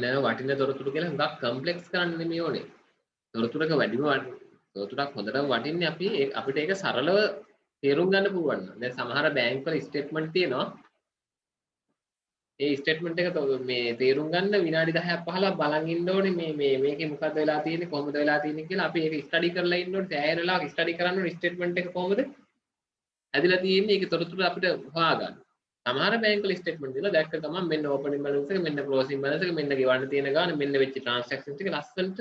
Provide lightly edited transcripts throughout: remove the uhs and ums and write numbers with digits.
නෑ වටින තොරතුරු කියලා හුඟක් කම්ප්ලෙක්ස් කරන්න නෙමෙයි ඕනේ. තොරතුරක වැඩිම තොරතුරක් හොඳටම වටින්නේ අපි අපිට ඒක සරලව තේරුම් ගන්න පුළුවන් නම්. දැන් සමහර බැංක් වල ස්ටේට්මන්ට් තියෙනවා. ඒ ස්ටේට්මන්ට් එක මේ තේරුම් ගන්න විනාඩි 10ක් 15ක් බලන් ඉන්න ඕනේ මේකේ මොකද්ද වෙලා තියෙන්නේ කොහොමද වෙලා තියෙන්නේ කියලා අපි ඒක ස්ටඩි කරලා ඉන්න ඕනේ. සෑහෙන වෙලාවක් ස්ටඩි කරන්න ඕනේ ස්ටේට්මන්ට් එක කොහොමද ඇදලා තියෙන්නේ ඒකේ තොරතුරු අපිට හොයාගන්න. සමහර බැංක් වල ස්ටේට්මන්ට් දෙනවා දැක්ක ගමන් මෙන්න ඕපනින් බැලන්ස් එක මෙන්න ක්ලෝසින් බැලන්ස් එක මෙන්න ගෙවන්න තියෙන ගාන මෙන්න වෙච්ච ට්‍රාන්සැක්ෂන් ටික ලස්සනට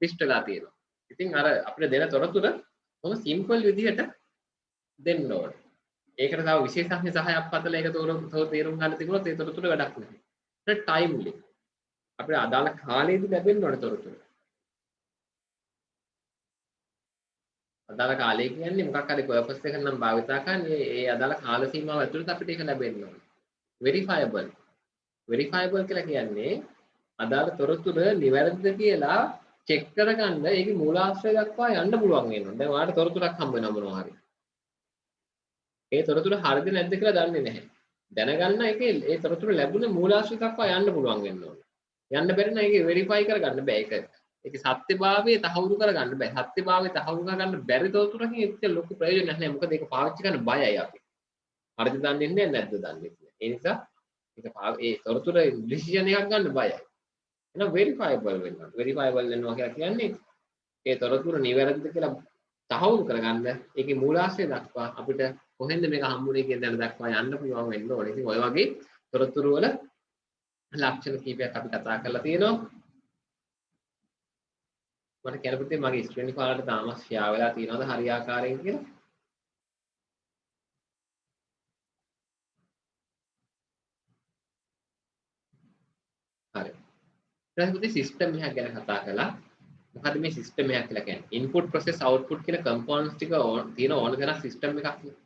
ලිස්ට් වෙලා තියෙනවා. ඉතින් අර අපිට දෙන තොරතුර කොහොම සිම්පල් විදිහට දෙන්න ඕනේ. ඒකට තව විශේෂඥ සහයක් පතලා ඒක තේරුම් ගන්න තිබුණොත් ඒ තොරතුර වැඩක් නැහැ. ඒක ටයිම්ලි. අපිට අදාළ කාලෙදි ලැබෙන්න ඕනේ තොරතුර. අදාළ කාලය කියන්නේ මොකක් හරි පර්පස් එකකට නම් භාවිතා කරන්නේ ඒ අදාළ කාල සීමාව ඇතුළත අපිට ඒක ලැබෙන්න ඕනේ. වෙරිෆයබල්. වෙරිෆයබල් කියලා කියන්නේ අදාළ තොරතුර නිවැරදිද කියලා චෙක් කරගන්න ඒකේ මූලාශ්‍රය දක්වා යන්න පුළුවන් වෙනවා. දැන් ඔයාලට තොරතුරක් හම්බ වෙනවා මොනවා හරි. ඒ තොරතුර හරිද නැද්ද කියලා දන්නේ නැහැ. දැනගන්න ඒකේ ඒ තොරතුර ලැබුණේ මූලාශ්‍රය දක්වා යන්න පුළුවන් වෙන්න ඕනේ. යන්න බැරි නම් ඒක වෙරිෆයි කරගන්න බෑ. ඒක සත්‍යභාවය තහවුරු කරගන්න බෑ. සත්‍යභාවය තහවුරු කරගන්න බැරි තොරතුරකින් ඒක ලොකු ප්‍රයෝජනයක් නැහැ. මොකද ඒක පාවිච්චි කරන්න බයයි අපි. හරිද දන්නේ නැහැ නැද්ද දන්නේ නැහැ. ඒ නිසා ඒ තොරතුර ඩිසිෂන් එකක් ගන්න බයයි. එහෙනම් වෙරිෆයබල් වෙන්න. වෙරිෆයබල් වෙනවා කියලා කියන්නේ ඒ තොරතුර නිවැරදිද කියලා තහවුරු කරගන්න ඒකේ මූලාශ්‍රය දක්වා අපිට කොහෙන්ද මේක හම්බුනේ කියන දේ දක්වා යන්න පුළුවන් වෙන්න ඕනේ. ඉතින් ඔය වගේ තොරතුරු වල ලක්ෂණ කීපයක් අපි කතා කරලා තියෙනවා. මට කියන්න පුතේ මගේ ස්ක්‍රීන් කාලට තාමත් ෂෙයා වෙලා තියෙනවද හරියාකාරයෙන් කියලා? හරි. ඊට පස්සේ සිස්ටම් එකක් ගැන කතා කළා. මොකද මේ සිස්ටම් එකක් කියලා කියන්නේ? ඉන්පුට් ප්‍රොසෙස් අවුට්පුට් කියන කම්පොනන්ට්ස් ටික තියෙන ඕන කරන සිස්ටම් එකක් නේ.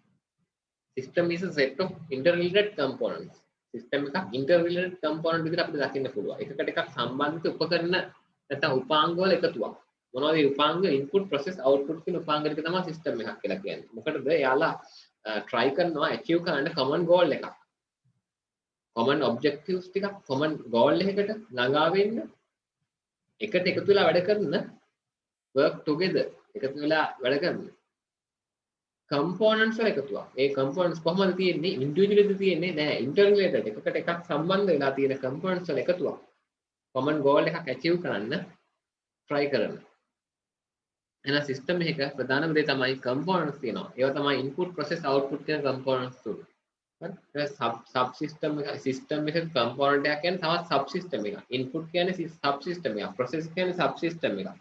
System is a set of interrelated components. System එකක් interrelated component විදිහට අපිට දකින්න පුළුවන්. එකකට එකක් සම්බන්ධිත උපකරණ නැත්නම් උපාංග වල එකතුවක්. මොනවද මේ උපාංග? input process output කියන උපාංග ටික තමයි system එකක් කියලා කියන්නේ. මොකටද? එයාලා try කරනවා achieve කරන්න common goal එකක්. common objectives ටිකක් common goal එකකට ළඟා වෙන්න එකට එකතු වෙලා වැඩ කරන work together එකතු වෙලා වැඩ කරන components වල එකතුවක්. ඒ components කොහොමද තියෙන්නේ? individually තියෙන්නේ නෑ. interrelated එකකට එකක් සම්බන්ධ වෙලා තියෙන components වල එකතුවක්. common goal එකක් achieve කරන්න try කරන. එහෙනම් system එකක ප්‍රධානම දේ තමයි components තියෙනවා. ඒවා තමයි input process output කියන components තුන. හරි? ඒක sub system එක system එකක component එකක් කියන්නේ තවත් sub system එකක්. input කියන්නේ sub system එකක්. process කියන්නේ sub system එකක්.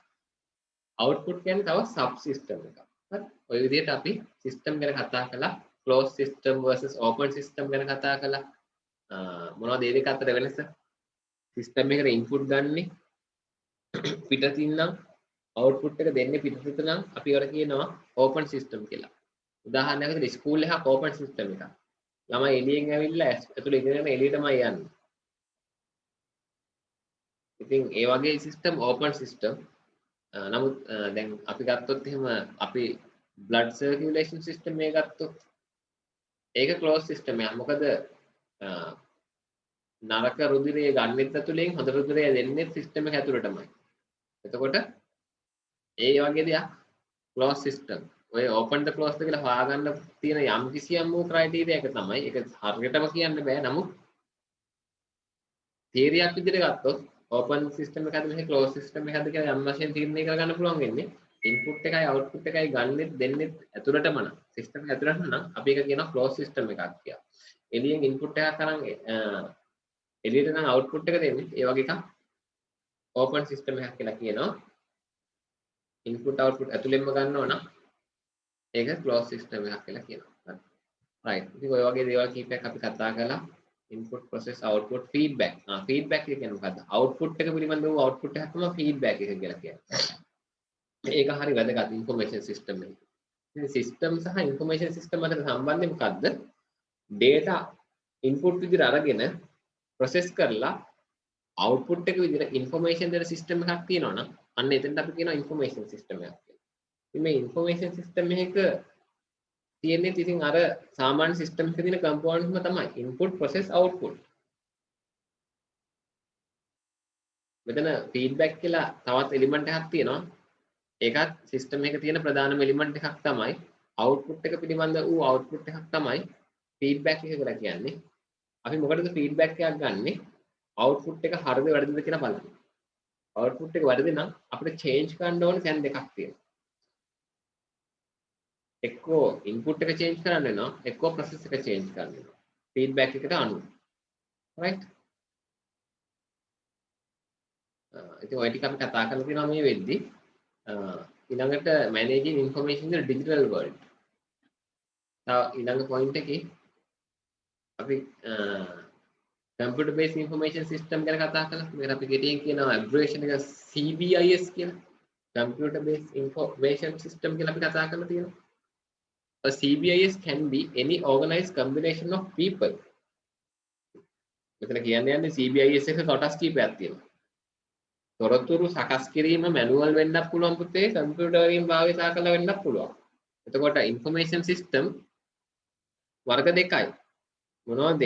output කියන්නේ තව sub system එකක්. හරි? ඔය විදිහට අපි system ගැන කතා කළා. closed system versus open system ගැන කතා කළා. මොනවද මේ දෙක අතර වෙනස? system එකට input ගන්නෙ පිටතින් නම් output එක දෙන්නේ පිටතින් නම් අපි ඒවට කියනවා open system කියලා. උදාහරණයක් විදිහට ස්කූල් එකක් open system එකක්. ළමයි එළියෙන් ඇවිල්ලා ඇතුළේ ඉගෙනගෙන එළියටමයි යන්නේ. ඉතින් ඒ වගේ system open system. නමුත් දැන් අපි ගත්තොත් එහෙම අපි blood circulation system එක ගත්තොත් ඒක closed system එකක්. මොකද නරක රුධිරය ගන්නෙත් ඇතුලෙන් හොඳ රුධිරය දෙන්නෙත් system එක ඇතුළටමයි. එතකොට ඒ වගේ දෙයක් closed system. ඔය open the closed කියලා හොයාගන්න තියෙන යම් කිසියම් වූ criteria එක තමයි. ඒක හරියටම කියන්න බෑ. නමුත් theory එකක් විදිහට ගත්තොත් open system එකද මෙහි closed system එකද කියලා යම් වශයෙන් තීරණය කරගන්න පුළුවන් වෙන්නේ input එකයි output එකයි ගන්නෙත් දෙන්නෙත් ඇතුළටම නම් system එක ඇතුළට නම් අපි ඒක කියනවා closed system එකක් කියලා. එළියෙන් input එකක් අරන් එළියට නම් output එක දෙන්නේ ඒ වගේ එකක් open system එකක් කියලා කියනවා. input output ඇතුළෙන්ම ගන්නවා නම් ඒක closed system එකක් කියලා කියනවා. right. ඉතින් ඔය වගේ දේවල් කීපයක් අපි කතා කළා. input process output feedback. feedback කියන්නේ මොකද්ද? output එක පිළිබඳව output එකක් තමයි feedback එක කියලා කියන්නේ. ඒක හරි වැදගත් information system එක. ඉතින් system සහ information system අතර සම්බන්ධය මොකද්ද? data input විදිහට අරගෙන process කරලා output එක විදිහට information දෙන system එකක් තියෙනවා නම් අන්න එතනට අපි කියනවා information system එකක් කියලා. ඉතින් මේ information system එකක තියෙන්නේ ඉතින් අර සාමාන්‍ය system එකේ තියෙන components ම තමයි input process output. මෙතන feedback කියලා තවත් element එකක් තියෙනවා. ඒකත් system එකේ තියෙන ප්‍රධානම element එකක් තමයි output එක පිළිබඳ වූ output එකක් තමයි feedback එක කියලා කියන්නේ. අපි මොකටද feedback එකක් ගන්නෙ? output එක හරිද වැරදිද කියලා බලන්න. output එක වැරදි නම් අපිට change කරන්න ඕන තැන් දෙකක් තියෙනවා. එක්කෝ input එක change කරන්න වෙනවා, එක්කෝ process එක change කරන්න වෙනවා. feedback එකට අනුව. right? ඉතින් ඔය ටික අපි කතා කරලා තියෙනවා මේ වෙද්දි. ඊළඟට managing information in the digital world. ඊළඟ point එකේ අපි computer based information system ගැන කතා කළා. මේකට අපි ගෙටියෙන් කියනවා abbreviation එක CBIS කියලා. computer based information system කියලා අපි කතා කරලා තියෙනවා. A CBIS can be any organized combination of people. මෙතන කියන්නේ CBIS එක කොටස් කීපයක් තියෙනවා. තොරතුරු සකස් කිරීම මැනුවල් වෙන්නත් පුළුවන් පුතේ, කම්පියුටර් වලින් භාවිතා කරලා වෙන්නත් පුළුවන්. එතකොට information system වර්ග දෙකයි. මොනවද?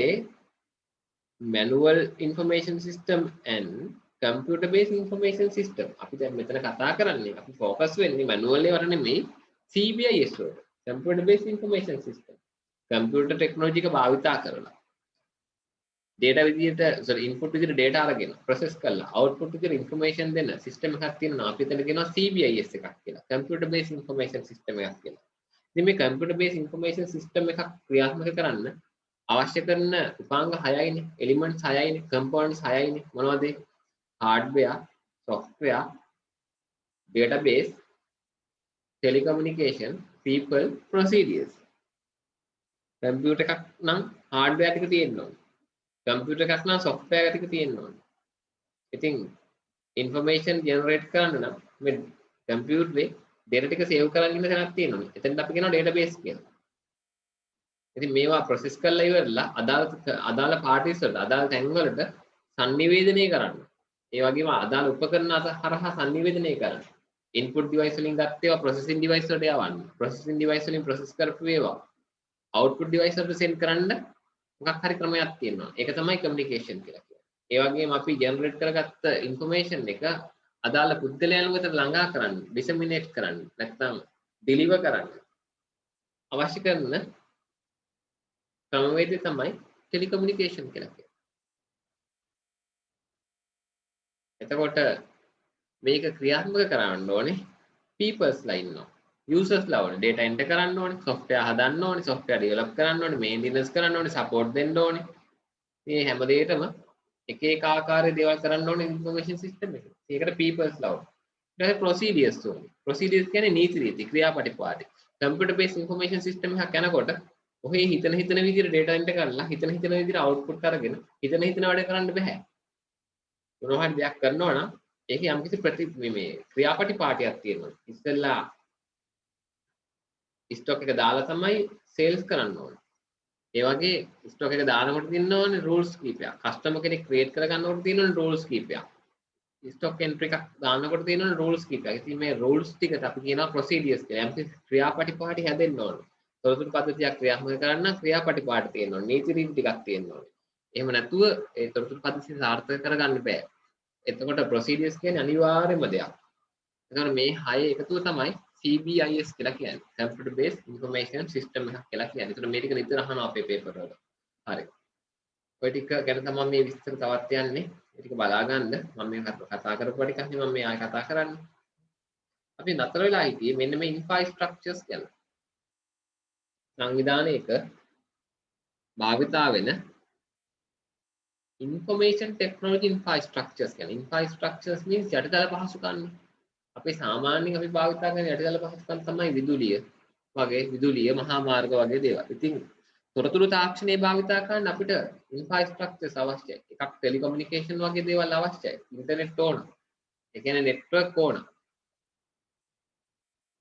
manual information system and computer based information system. අපි දැන් මෙතන කතා කරන්නේ අපි ફોකස් වෙන්නේ manual එක වල නෙමෙයි CBIS වලට. computer based information system. computer technology එක භාවිතා කරලා data විදියට input විදියට data අරගෙන process කරලා output විදියට information දෙන system එකක් තියෙනවා. අපි එතන කියනවා CBIS එකක් කියලා. computer based information system එකක් කියලා. ඉතින් මේ computer based information system එකක් ක්‍රියාත්මක කරන්න අවශ්‍ය කරන උපාංග 6යිනේ, elements 6යිනේ, components 6යිනේ. මොනවද? hardware, software, database, telecommunication, people, procedures. computer එකක් නම් hardware ටික තියෙන්න ඕනේ. computer එකක් නම් software ටික තියෙන්න ඕනේ. ඉතින් information generate කරන්න නම් මේ computer එකේ data ටික save කරගෙන ඉන්න තැනක් තියෙනවා. එතනට අපි කියනවා database කියලා. ඉතින් මේවා process කරලා ඉවරලා අදාළ parties වලට අදාළ තැන් වලට sannivedanaya කරන්න. ඒ වගේම අදාළ උපකරණ හරහා sannivedanaya කරන්න. input device වලින් ගත්ත ඒවා processing device වලට යවන්න. processing device වලින් process කරපු ඒවා output device වලට send කරන්න මොකක් හරි ක්‍රමයක් තියෙනවා. ඒක තමයි communication කියලා කියන්නේ. ඒ වගේම අපි generate කරගත්ත information එක අදාළ පුද්ගලයන් වෙතට ළඟා කරන්න, disseminate කරන්න, නැත්නම් deliver කරන්න අවශ්‍ය කරන ක්‍රමවේදය තමයි ටෙලිකමියුනිකේෂන් කියලා කියන්නේ. එතකොට මේක ක්‍රියාත්මක කරන්න ඕනේ peoples ලා ඉන්නවා. users ලා ඕනේ. data enter කරන්න ඕනේ, software හදන්න ඕනේ, software develop කරන්න ඕනේ, maintenance කරන්න ඕනේ, support දෙන්න ඕනේ. මේ හැම දෙයකම එක එක ආකාරයේ දේවල් කරන්න ඕනේ information system එකේ. ඒකට peoples ලා ඕනේ. ඊට පස්සේ procedures ඕනේ. procedures කියන්නේ නීති රීති, ක්‍රියාපටිපාටි. computer based information system එකක් යනකොට ඔහේ හිතන විදිහට data enter කරලා හිතන විදිහට output අරගෙන හිතන වැඩ කරන්න බෑ. මොනවා හරි දෙයක් කරනවා නම් ඒකේ යම්කිසි මේ ක්‍රියාපටිපාටියක් තියෙනවා. ඉස්සෙල්ලා ස්ටොක් එක දාලා තමයි සේල්ස් කරන්න ඕනේ. ඒ වගේ ස්ටොක් එක දානකොට තියෙන්න ඕනේ rules කීපයක්. කස්ටමර් කෙනෙක් ක්‍රියේට් කරගන්නකොට තියෙන්න ඕනේ rules කීපයක්. ස්ටොක් එන්ට්‍රි එකක් දානකොට තියෙන්න ඕනේ rules කීපයක්. ඉතින් මේ rules ටිකට අපි කියනවා procedures කියලා. යම්කිසි ක්‍රියාපටිපාටි හැදෙන්න ඕනේ. තොරතුරු පද්ධතියක් ක්‍රියාත්මක කරන්න ක්‍රියාපටිපාටි තියෙන්න ඕනේ. නීති රීති ටිකක් තියෙන්න ඕනේ. එහෙම නැතුව ඒ තොරතුරු පද්ධතිය සාර්ථක කරගන්න බෑ. එතකොට procedures කියන්නේ අනිවාර්යම දෙයක්. එතකොට මේ 6 එකතුව තමයි CBIS කියලා කියන්නේ. computer based information system එකක් කියලා කියන්නේ. එතකොට මේ ටික නිතර අහනවා අපේ පේපර් වල. හරි. ඔය ටික ගැන තමයි මේ විස්තර තවත් යන්නේ. ඒ ටික බලා ගන්න. මම මේ කතා කරපුවා ටිකක් නේ මම මේ ආයෙ කතා කරන්නේ. අපි නතර වෙලා හිටියේ මෙන්න මේ infrastructures ගැන. සංවිධානයක භාවිතා වෙන information technology infrastructures කියන්නේ infrastructures means යටිතල පහසුකම්. අපි සාමාන්‍යයෙන් අපි භාවිතා කරන යටිතල පහසුකම් තමයි විදුලිය මහා මාර්ග වගේ දේවල්. ඉතින් තොරතුරු තාක්ෂණය භාවිතා කරන්න අපිට infrastructures අවශ්‍යයි. එකක් ටෙලිකමියුනිකේෂන් වගේ දේවල් අවශ්‍යයි. ඉන්ටර්නෙට් ඕන. ඒ කියන්නේ නෙට්වර්ක් ඕන.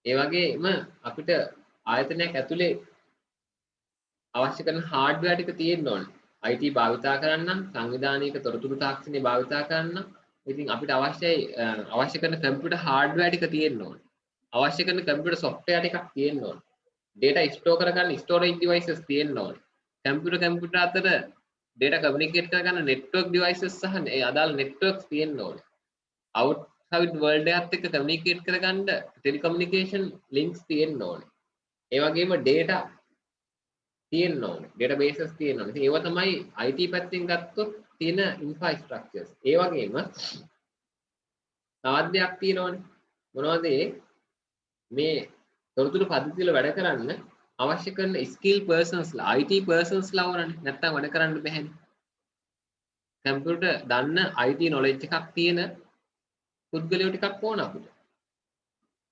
ඒ වගේම අපිට ආයතනයක් ඇතුලේ අවශ්‍ය කරන හાર્ඩ්වෙයාර් ටික තියෙන්න ඕනේ. IT භාවිතා කරන්න සංවිධානයක තොරතුරු තාක්ෂණය භාවිතා කරන්න ඉතින් අපිට අවශ්‍ය කරන කම්පියුටර් හાર્ඩ්වෙයාර් ටික තියෙන්න ඕනේ. අවශ්‍ය කරන කම්පියුටර් සොෆ්ට්වෙයාර් ටිකක් තියෙන්න ඕනේ. data store කරගන්න storage devices තියෙන්න ඕනේ. කම්පියුටර් අතර data communicate කරගන්න network devices සහ ඒ අදාළ networks තියෙන්න ඕනේ. outside world එකත් එක්ක communicate කරගන්න telecommunication links තියෙන්න ඕනේ. ඒ වගේම data තියෙන්න ඕනේ. databases තියෙන්න ඕනේ. ඉතින් ඒවා තමයි IT පැත්තෙන් ගත්තොත් තියෙන infrastructures. ඒ වගේම තවත් දෙයක් තියෙනවනේ. මොනවද ඒ? මේ තොරතුරු පද්ධති වල වැඩ කරන්න අවශ්‍ය කරන skill persons ලා IT persons ලා වරනේ. නැත්තම් වැඩ කරන්න බැහැනේ. කම්පියුටර් දන්න IT knowledge එකක් තියෙන පුද්ගලයෝ ටිකක් ඕන අපිට.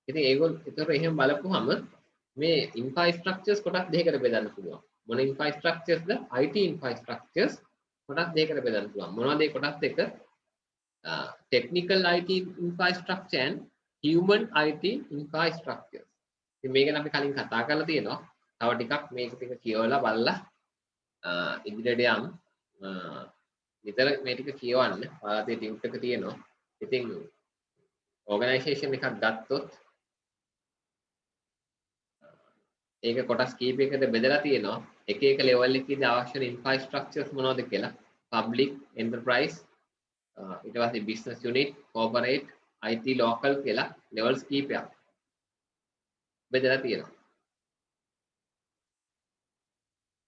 ඉතින් ඒතර එහෙම බලපුවහම මේ infrastructures කොටස් දෙකකට බෙදන්න පුළුවන්. මොන infrastructures ද? IT infrastructures කොටස් දෙකකට බෙදන්න පුළුවන්. මොනවද ඒ කොටස් දෙක? Technical IT infrastructure and human IT infrastructure. ඉතින් මේක ගැන අපි කලින් කතා කරලා තියෙනවා. තව ටිකක් මේක ටික කියවලා බලලා ඉදිරියට යම් විතර මේ ටික කියවන්න. පාරේ ටියුට් එක තියෙනවා. ඉතින් organization එකක් ගත්තොත් ඒක කොටස් කීපයකට බෙදලා තියෙනවා. එක එක level එකේදී අවශ්‍ය infrastructures මොනවද කියලා. Public, enterprise, ඊට පස්සේ business unit, corporate, IT local කියලා levels කීපයක් බෙදලා තියෙනවා.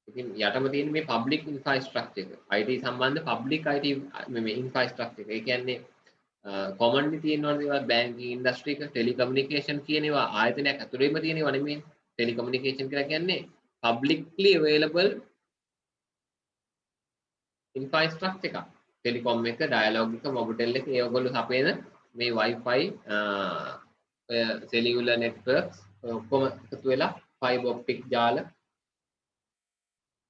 ඉතින් යටම තියෙන මේ public infrastructure එක. IT සම්බන්ධ public IT මේ infrastructure එක. ඒ කියන්නේ commonly තියෙනවනේ ඒවා banking industry එක, telecommunication කියන ඒවා ආයතනයක් ඇතුළේම තියෙන ඒවා නෙමෙයි. telecommunication කියලා කියන්නේ publicly available infrastructure එකක්. telecom එක, dialog එක, mobitel එක ඒගොල්ලෝ සපයන මේ wifi cellular networks ඔක්කොම එකතු වෙලා fiber optic ජාල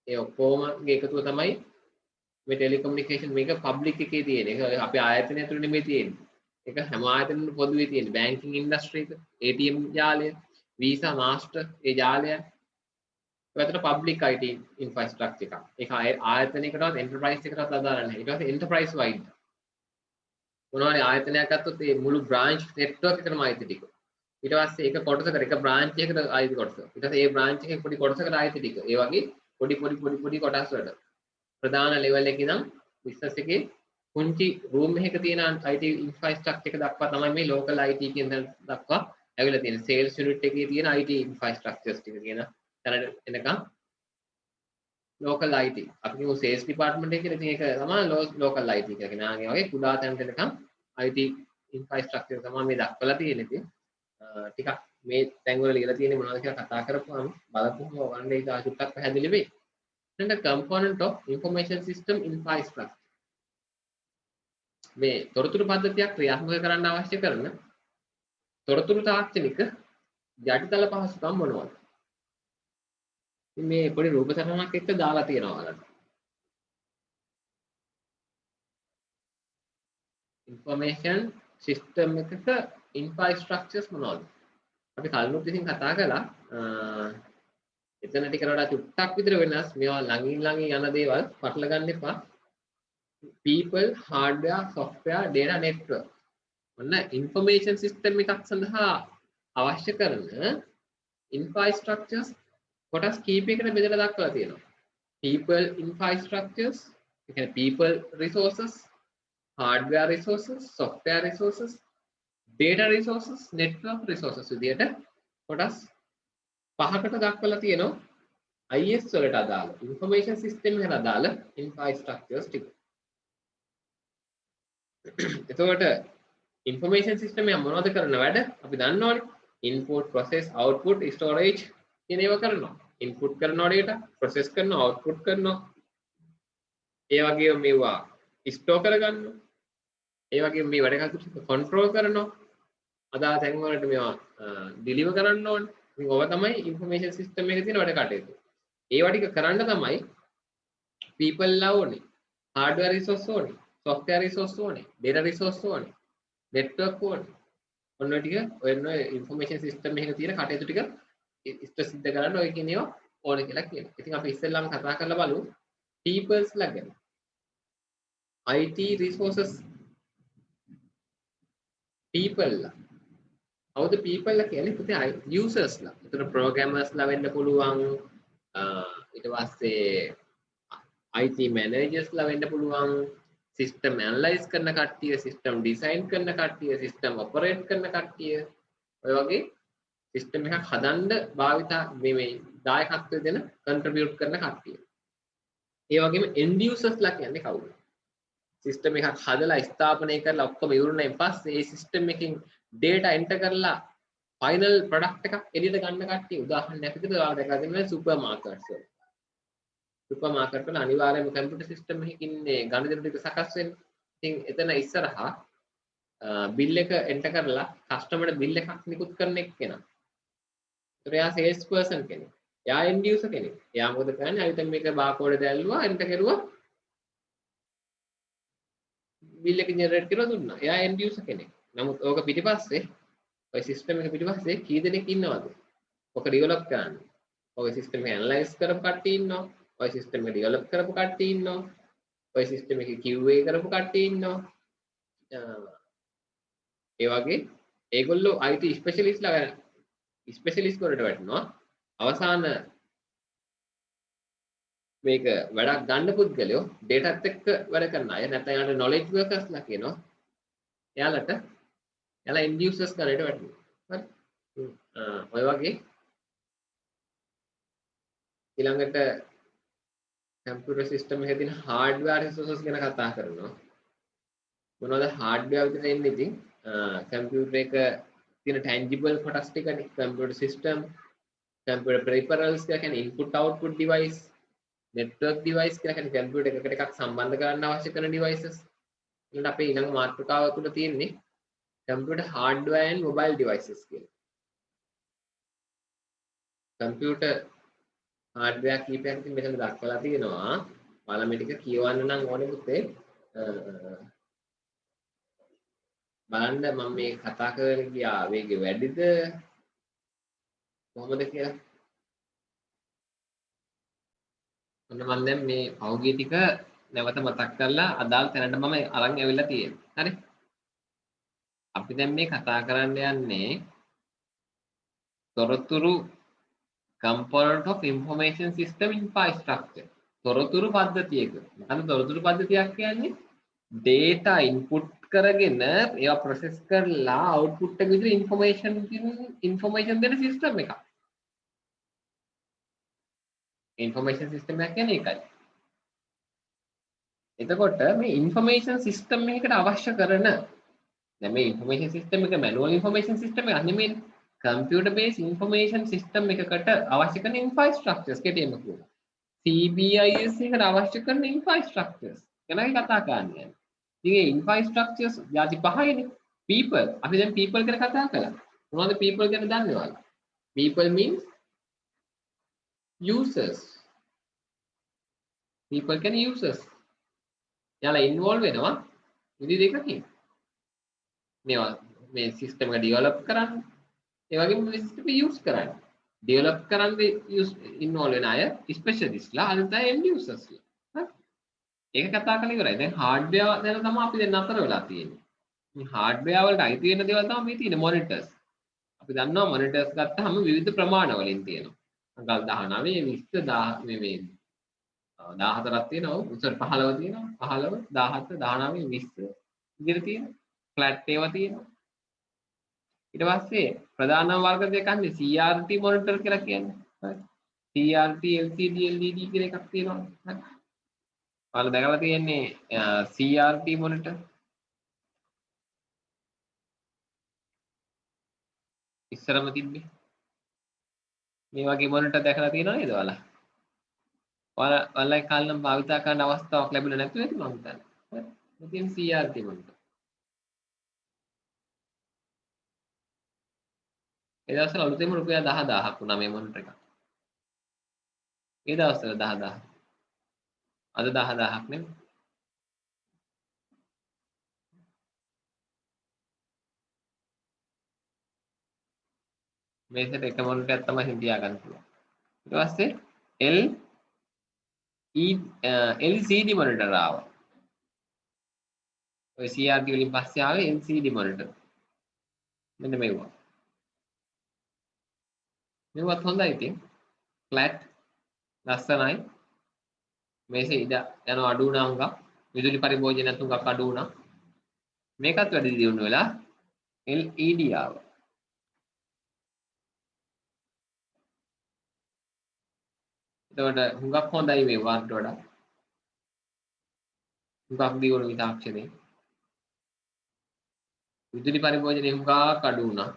ඒ ඔක්කොමගේ එකතුව තමයි මේ telecommunication මේක public එකේ තියෙන. ඒක අපේ ආයතනය ඇතුළේ නෙමෙයි තියෙන්නේ. ඒක හැම ආයතනෙම පොදුවේ තියෙන. banking industry එක, ATM ජාලය, visa master ඒ ජාලය. ඒකට public IT infrastructure එකක්. ඒක ආයතනයකටවත් enterprise එකකටවත් අදාළ නැහැ. ඊට පස්සේ enterprise wide. මොනවාරි ආයතනයක් ගත්තොත් ඒ මුළු branch network එකටම අයිති ටික. ඊට පස්සේ ඒක කොටසකට එක branch එකකට අයිති කොටස. ඊට පස්සේ ඒ branch එකේ පොඩි කොටසකට අයිති ටික. ඒ වගේ පොඩි කොටස් වලට. ප්‍රධාන level එකේ නම් business එකේ පුංචි room එකක තියෙන IT infrastructure එක දක්වා තමයි මේ local IT කියන දක්වා ඇවිල්ලා තියෙන්නේ. sales unit එකේ තියෙන IT infrastructures ටික කියන තැනට එනකම් local IT. අපි කියමු sales department එක කියලා. ඉතින් ඒක තමයි local IT කියලා කියන ආගේ වගේ කුඩා තැනට එනකම් IT infrastructure තමයි මේ දක්වලා තියෙන්නේ. ඉතින් ටිකක් මේ තැන් වල ලියලා තියෙන්නේ මොනවද කියලා කතා කරපුවාම බලපුවම ඔයගොල්ලෝ ඒක චුට්ටක් පැහැදිලි වෙයි. The component of information system infrastructure. මේ තොරතුරු පද්ධතියක් ක්‍රියාත්මක කරන්න අවශ්‍ය කරන තොරතුරු තාක්ෂණික යටිතල පහසුකම් මොනවද? මේ පොඩි රූප සටහනක් එක්ක දාලා තියෙනවා ඔයාලට. information system එකක infrastructures මොනවද? අපි කලිනුත් ඉතින් කතා කළා. එතන ටිකට වඩා චුට්ටක් විතර වෙනස්. මේවා ළඟින් යන දේවල් පටල ගන්න එපා. people, hardware, software, data network. ඔන්න information system එකක් සඳහා අවශ්‍ය කරන infrastructures කොටස් කීපයකට බෙදලා දක්වලා තියෙනවා. people infrastructures, ඒ කියන්නේ people resources, hardware resources, software resources, data resources, network resources විදියට කොටස් පහකට දක්වලා තියෙනවා. IS වලට අදාළ information system එකට අදාළ infrastructures ටික. එතකොට information system එක මොනවද කරන වැඩ අපි දන්නවනේ. input, process, output, storage කියන ඒවා කරනවා. input කරනවා data, process කරනවා, output කරනවා. ඒ වගේම මේවා store කරගන්නවා. ඒ වගේම මේ වැඩ කටයුතු control කරනවා. අදාළ තැන් වලට මේවා deliver කරන්න ඕනේ. ඉතින් ඔය තමයි information system එකේ තියෙන වැඩ කටයුතු. ඒවා ටික කරන්න තමයි people ලා ඕනේ. hardware resource ඕනේ. software resource ඕනේ. data resource ඕනේ. network ඕනේ. ඔන්න ඔය ටික ඔය information system එකේ තියෙන කටයුතු ටික ඉෂ්ට සිද්ධ කරන්න ඔය කියන ඒවා ඕනේ කියලා කියනවා. ඉතින් අපි ඉස්සෙල්ලාම කතා කරලා බලමු peoples ලා ගැන. IT resources people ලා. කවුද people ලා කියන්නේ? පුතේ users ලා. ඒතර programmers ලා වෙන්න පුළුවන්. ඊට පස්සේ IT managers ලා වෙන්න පුළුවන්. සිස්ටම් ඇනලයිස් කරන කට්ටිය, සිස්ටම් ඩිසයින් කරන කට්ටිය, සිස්ටම් ඔපරේට් කරන කට්ටිය, ඔය වගේ සිස්ටම් එකක් හදන්න භාවිතා මේ දායකත්වය දෙන කන්ට්‍රිබියුට් කරන කට්ටිය. ඒ වගේම end usersලා කියන්නේ කවුද? සිස්ටම් එකක් හදලා ස්ථාපනය කරලා ඔක්කොම ඉවරුනයින් පස්සේ ඒ සිස්ටම් එකකින් data enter කරලා ෆයිනල් ප්‍රොඩක්ට් එකක් එළියට ගන්න කට්ටිය. උදාහරණයක් විදිහට ඔයාලා දැකලා තියෙනවා සුපර් මාකට්ස් වල. සුපර් මාකට් වල අනිවාර්යයෙන්ම කම්පියුටර් සිස්ටම් එකකින් ගණිත ටික සකස් වෙන්නේ. ඉතින් එතන ඉස්සරහා බිල් එක එන්ටර් කරලා කස්ටමර්ට බිල් එකක් නිකුත් කරන එක්කෙනා. ඒතර එයා සේල්ස් පර්සන් කෙනෙක්. එයා end user කෙනෙක්. එයා මොකද කරන්නේ? අයිටම් එක බාකෝඩ් දැල්ලුවා, එන්ටර් කරුවා. බිල් එක ජෙනරේට් කරලා දුන්නා. එයා end user කෙනෙක්. නමුත් ඕක පිටිපස්සේ ඔය සිස්ටම් එක පිටිපස්සේ කී දෙනෙක් ඉන්නවද? ඔක ඩෙවලොප් කරන්න. ඔය සිස්ටම් එක ඇනලයිස් කරපු කට්ටිය ඉන්නවා. ඔය සිස්ටම් එක ඩෙවලොප් කරපු කට්ටිය ඉන්නවා. ඔය සිස්ටම් එක QA කරපු කට්ටිය ඉන්නවා. ඒ වගේ ඒගොල්ලෝ IT ස්පෙෂලිස්ට්ලා ස්පෙෂලිස්ට් වලට වැටෙනවා. අවසාන මේක වැඩක් ගන්න පුද්ගලයෝ ඩේටාත් එක්ක වැඩ කරන අය නැත්නම් යාට knowledge workersලා කියනවා. එයාලා end users කරේට වැටෙනවා. හරි. ඔය වගේ ඊළඟට කම්පියුටර් සිස්ටම් එකේ තියෙන hardware resources ගැන කතා කරනවා. මොනවද hardware විදිහට එන්නේ ඉතින් කම්පියුටර් එක තියෙන tangible කොටස් ටිකනේ කම්පියුටර් සිස්ටම්, කම්පියුටර් peripherals කියලා කියන්නේ input output device, network device කියලා කියන්නේ කම්පියුටර් එකකට එකක් සම්බන්ධ කරන්න අවශ්‍ය කරන devices. ඊළඟට අපේ ඊළඟ මාතෘකාව තුළ තියෙන්නේ computer hardware and mobile devices කියලා. computer hardware කීපයක් ඉතින් මෙතන දක්වලා තියෙනවා. ඔයාලා මේ ටික කියවන්න නම් ඕනේ පුතේ. බලන්න මම මේ කතා කරගෙන ගියා වේගය වැඩිද කොහොමද කියලා. ඔන්න මම දැන් මේ පෞගිය ටික නැවත මතක් කරලා අදාළ තැනට මම අරන් ඇවිල්ලා තියෙනවා. හරි. අපි දැන් මේ කතා කරන්න යන්නේ තොරතුරු component of information system infrastructure. තොරතුරු පද්ධතියක. මොකද තොරතුරු පද්ධතියක් කියන්නේ data input කරගෙන ඒවා process කරලා output එක විදිහට information දෙන system එකක්. information system එකක් කියන්නේ ඒකයි. එතකොට මේ information system එකකට අවශ්‍ය කරන දැන් මේ information system එක manual information system එකක් නෙමෙයි. computer based information system එකකට අවශ්‍ය කරන infrastructures කෙටියෙන්ම කියනවා. CBIS එකට අවශ්‍ය කරන infrastructures ගැනයි කතා කරන්නේ. ඉතින් මේ infrastructures යාති පහයිනේ. people අපි දැන් people ගැන කතා කළා. මොනවද people ගැන දන්නේ ඔයාලා? people means users. people කියන්නේ users. යාලා involve වෙනවා විදි දෙකකින්. මේවා මේ system එක develop කරන්න ඒ වගේම මේ system එක use කරන්න. develop කරන්න involve වෙන අය specialistලා අනිත් අය end users ලා. හරි. ඒක කතා කරලා ඉවරයි. දැන් hardware ගැන තමයි අපි දැන් අතර වෙලා තියෙන්නේ. මේ hardware වලට අයිති වෙන දේවල් තමයි මේ තියෙන්නේ monitors. අපි දන්නවා monitors ගත්තාම විවිධ ප්‍රමාණ වලින් තියෙනවා. අඟල් 19 20 මේ 14ක් තියෙනවා. උසර 15 තියෙනවා. 15 17 19 20 විදිහට තියෙනවා. ෆ්ලැට් ඒවා තියෙනවා. ඊට පස්සේ ප්‍රධාන වර්ග දෙකන්නේ CRT මොනිටර් කියලා කියන්නේ. හරි. CRT LCD LED කියලා එකක් තියෙනවා. හරි. ඔයාලා දැකලා තියෙන්නේ CRT මොනිටර්. ඉස්සරම තිබ්බේ. මේ වගේ මොනිටර් දැකලා තියෙනව නේද ඔයාලා? ඔයාලා කාලේ නම් භාවිතා කරන්න අවස්ථාවක් ලැබුණේ නැතුව ඇති මම හිතන්නේ. හරි. මෙතන CRT මොනිටර්. ඒ දවස්වල අලුතෙන්ම රුපියල් 10000ක් වුණා මේ මොනිටර් එක. ඒ දවස්වල 10000. අද 10000ක් නෙමෙයි. මේකට එක මොනිටර් එකක් තමයි හිටියා ගන්න පුළුවන්. ඊට පස්සේ LCD මොනිටර් ආවා. ඔය CRT වලින් පස්සේ ආවේ LCD මොනිටර්. මෙන්න මේවා. මේවත් හොඳයි ඉතින්. ෆ්ලැට් ලස්සනයි. මේසේ ඉඳ යන අඩු වුණා හුඟක්. විදුලි පරිභෝජනයත් හුඟක් අඩු වුණා. මේකත් වැඩි දියුණු වෙලා LED ආවා. එතකොට හුඟක් හොඳයි මේ වාට වඩා. හුඟක් දියුණු තාක්ෂණය. විදුලි පරිභෝජනය හුඟක් අඩු වුණා.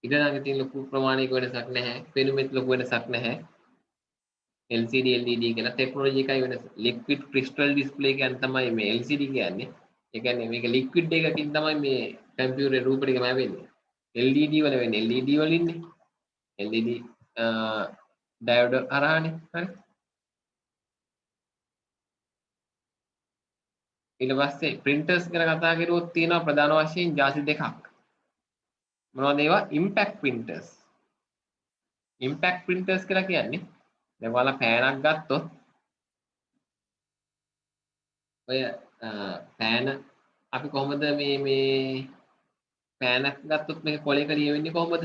ඉඩනග තියෙන ලොකු ප්‍රමාණයක වෙනසක් නැහැ. පෙනුමෙත් ලොකු වෙනසක් නැහැ. LCD LED කියලා ටෙක්නොලොජි එකයි වෙනස. ලික්විඩ් ක්‍රිස්ටල් ඩිස්ප්ලේ කියන්නේ තමයි මේ LCD කියන්නේ. ඒ කියන්නේ මේක ලික්විඩ් එකකින් තමයි මේ කම්පියුටරේ රූප ටික මැවෙන්නේ. LED වල වෙන්නේ LED වලින්නේ. LED ඩයෝඩ් හරහානේ. හරි. ඊට පස්සේ printers ගැන කතා කරුවොත් තියෙනවා ප්‍රධාන වශයෙන් ಜಾති දෙකක්. මොනවද ඒවා? impact printers. impact printers කියලා කියන්නේ දැන් ඔයාලා පෑනක් ගත්තොත් ඔය පෑන අපි කොහොමද මේ පෑනක් ගත්තොත් මේක කොලයක ලියවෙන්නේ කොහොමද?